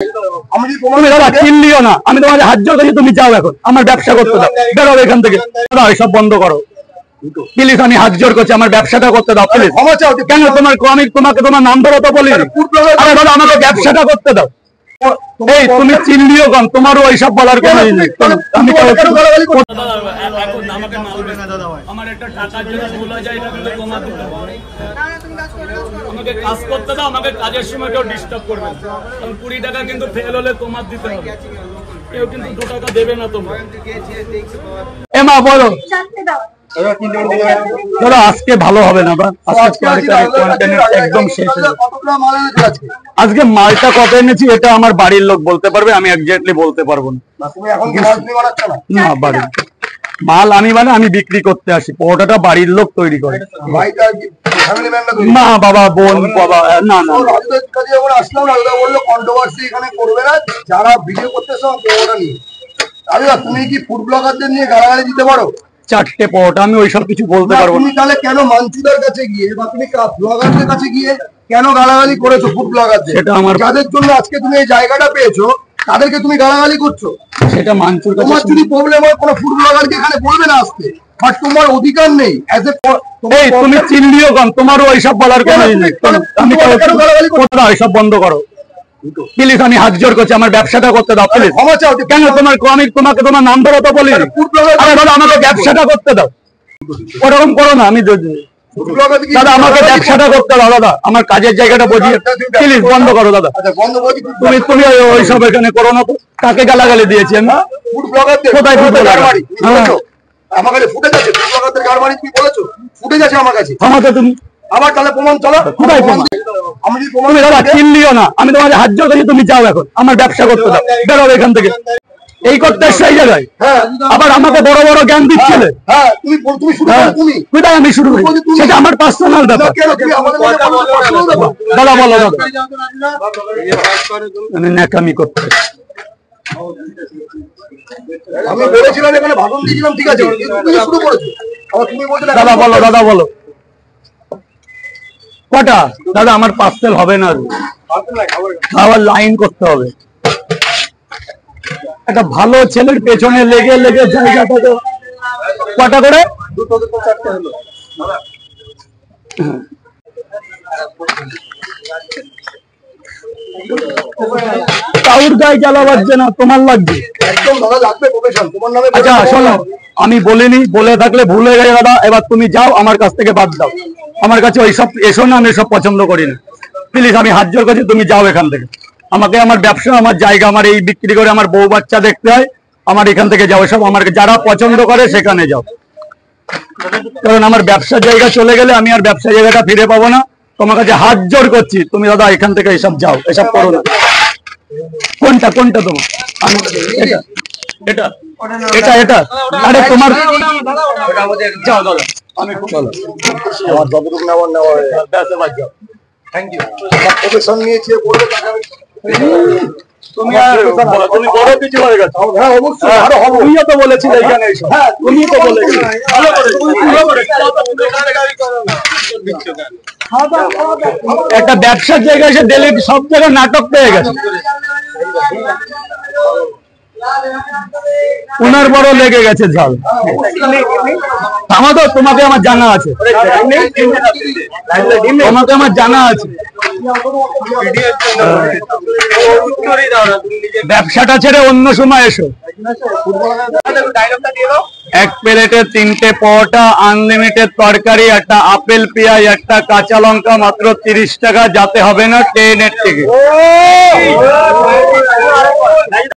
তুমি দাদা কিনলিও না, আমি তোমাকে হাত জোর করছি তুমি যাও এখন, আমার ব্যবসা করতে দাও, বেরো এখান থেকে দাদা, এসব বন্ধ করো প্লিজ, আমি হাত জোর করছি আমার ব্যবসাটা করতে দাও প্লিজ। কেন তোমার আমি তোমাকে তোমার নাম ধরো তো বলি, দাদা আমাকে ব্যবসাটা করতে দাও। এই তুমি চিনলিও কম, তোমারও ওইসব বলার কোনো নেই। আমি আমাকে কাজ করতে দাও, আমাকে কাজের সময় কেউ ডিস্টার্ব করবে না। 20 টাকা কিন্তু ফেল হলে তোমার দিতে হবে, কেউ কিন্তু 2 টাকা দেবে না তোমরা। এমা বলো দাদা, আজকে ভালো হবে না, একদম শেষ। আজকে মালটা কত এনেছি এটা আমার বাড়ির লোক বলতে পারবে, আমি এক্স্যাক্টলি বলতে পারবো না। না, বাড়ির মাল আমি আমি বিক্রি করতে আসি, পরোটাটা বাড়ির লোক তৈরি করে। মা বাবা বোন বাবা না না যারা ভিডিও করতে তুমি কি ফুড ব্লগারদের নিয়ে গালাগালি দিতে পারো? 4টে পরোটা, আমি ওইসব কিছু বলতে পারবো না। তুমি তাহলে কেন মানচুদার কাছে গিয়ে বা তুমি ব্লগারদের কাছে গিয়ে কেন গালাগালি করেছো? ফুড ব্লগারদের, সেটা আমার যাদের জন্য আজকে তুমি এই জায়গাটা পেয়েছো তাদেরকে তুমি গালাগালি করছো, সেটা মানচুর কাছে। তোমার যদি প্রবলেম হয় কোনো ফুড ব্লগারকে এখানে বলবে না আসতে, বাট তোমার অধিকার নেই। এই তুমি চিনলিও কম, তোমারও ওইসব বলার কোনো নেই। আমি গালাগালি করতে দাও, এসব বন্ধ করো প্লিজ, আমি হাত জোর করছি আমার ব্যবসাটা করতে দাও প্লিজ। কেন তোমার আমি তোমাকে তোমার নাম ধরো তো বলি, আমাকে ব্যবসাটা করতে দাও। ওরকম করো না, আমি দাদা আমাকে ব্যবসাটা করতে দাও দাদা, আমার কাজের জায়গাটা বুঝিয়ে প্লিজ বন্ধ করো দাদা। তুমি ওইসব এখানে করো না তো। কাকে গালাগালি দিয়েছি আমি? কোথায় আমার কাছে ফুটেজ আছে, ফুড ব্লগারদের গাড় বাড়ি তুমি বলেছো, ফুটেজ আছে আমার কাছে। আমাকে তুমি আবার তাহলে প্রমাণ চলো, কোথায় প্রমাণ? তুমি দাদা কিনলিও না, আমি তোমাকে হাত জোর করছি তুমি যাও এখন, আমার ব্যবসা করতে দাও, বেরো এখান থেকে। এই করতে সেই জায়গায় আবার আমাকে বড় বড় জ্ঞান দিচ্ছিলে। আমি শুরু করি, সেটা আমার পার্সোনাল ব্যাপার। দাদা বলো দাদা, আমি ন্যাকামি করতে আমি বলেছিলাম এখানে ভাষণ দিয়েছিলাম, ঠিক আছে, তুমি শুরু করেছো। তুমি বলছো দাদা বলো, দাদা বলো কটা? দাদা আমার পার্সেল হবে না, আবার লাইন করতে হবে। একটা ভালো ছেলের পেছনে লেগে লেগে জায়গাটা কটা করে? কাউর গায়ে জ্বালা বাজছে না, তোমার লাগবে। আচ্ছা শোনো, আমি বলিনি, বলে থাকলে ভুল হয়ে গেছে দাদা, এবার তুমি যাও, আমার কাছ থেকে বাদ দাও। আমার কাছে ওইসব এসো না, আমি এসব পছন্দ করি না প্লিজ, আমি হাত জোর করছি তুমি যাও এখান থেকে। আমাকে আমার ব্যবসা, আমার জায়গা, আমার এই বিক্রি করে আমার বউ বাচ্চা দেখতে হয়, আমার এখান থেকে যাও। সব আমার যারা পছন্দ করে সেখানে যাও, কারণ আমার ব্যবসার জায়গা চলে গেলে আমি আর ব্যবসার জায়গাটা ফিরে পাবো না। তোমার কাছে হাত জোর করছি, তুমি দাদা এখান থেকে এসব যাও, এসব করো না। কোনটা কোনটা তোমার? এটা এটা এটা এটা আরে তোমার যাও দাদা, আমি চলো আমার যতটুকু নেওয়ার নেওয়া যাও। Thank you. প্রফেশন নিয়েছে বলবে তুমি বড় কিছু হয়ে গেছো। হ্যাঁ অবশ্যই, আরো হবে। তুমিও তো বলেছিলে এখানে এসো। হ্যাঁ তুমি তো বলেছিলে, ভালো করে একটা ব্যবসার জায়গায় এসে ডেলি সব জায়গায় নাটক পেয়ে গেছে। ওনার বড় লেগে গেছে ঝাল। আমাদের তোমাকে আমার জানা আছে, তোমাকে আমার জানা আছে। ব্যবসাটা ছেড়ে অন্য সময় এসো। 1 প্লেটে 3টে পরোটা, আনলিমিটেড তরকারি, একটা আপেল পেঁয়াজ, একটা কাঁচা লঙ্কা, মাত্র 30 টাকা, যাতে হবে না ট্রেনের থেকে।